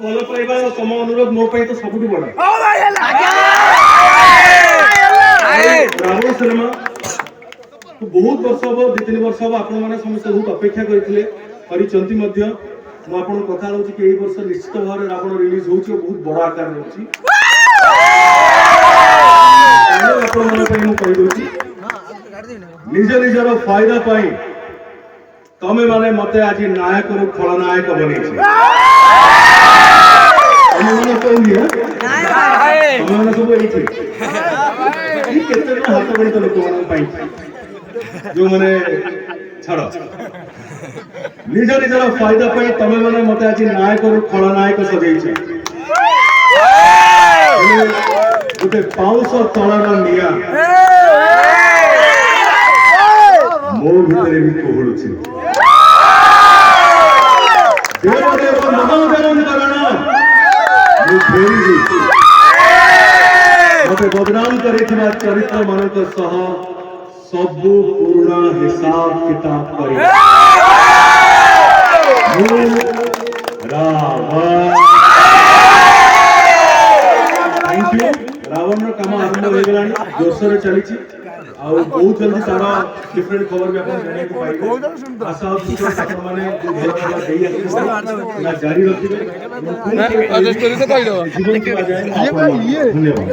ଭଲ ପାଇବା ତମ ଅନୁରୋଧ ମୋ ପାଇଁ ତ ସବୁଠୁ ବଡ। ରାବଣ ସିନେମା ବହୁତ ବର୍ଷ ହବ 2-3 ବର୍ଷ ହବ ଆପଣ ମାନେ ସମସ୍ତେ ବହୁତ ଅପେକ୍ଷା କରିଥିଲେ କରିଛନ୍ତି ମଧ୍ୟ। ମୁଁ ଆପଣଙ୍କୁ କଥା ଦଉଛି କି ଏଇ ବର୍ଷ ନିଶ୍ଚିତ ଭାବରେ ରାବଣ ରିଲିଜ ହଉଛି ଓ ବହୁତ ବଡ ଆକାରରେ ହଉଛି। ଆପଣ ମାନଙ୍କ ପାଇଁ ମୁଁ କହିଦଉଛି ନିଜ ନିଜର ଫାଇଦା ପାଇଁ ତମେ ମାନେ ମତେ ଆଜି ନାୟକରୁ ଖଳନାୟକ ବନେଇଛ। ତମେ ସବୁ ଏଇଠି କେତେ ଜଣ ହାତ ଗଣିତ ଲୋକମାନଙ୍କ ପାଇଁ ଯୋଉମାନେ ଛାଡ ନିଜ ନିଜର ଫାଇଦା ପାଇଁ ତମେ ମାନେ ମତେ ଆଜି ନାୟକରୁ ଖଳନାୟକ ସଜେଇଛ। ଗୋଟେ ପାଉଁଶ ତଳର ନିଆଁ ମୋ ଭିତରେ ବି କୋହଳୁଛି। ଦେବଦେବ ମନୋଦେବଙ୍କରଣ ମୁଁ ଫେରିବି ମତେ ବଦନାମ କରିଥିବା ଚରିତ୍ର ମାନଙ୍କ ସହ ସବୁ ପୁରୁଣା ହିସାବ କିତାବ କରି रावण काम आरंभ हो गला जोरसोर चली बहुत जल्दी तार डिफरेंट खबर भी जाना पाइबे। आशा जारी रखिए। धन्यवाद।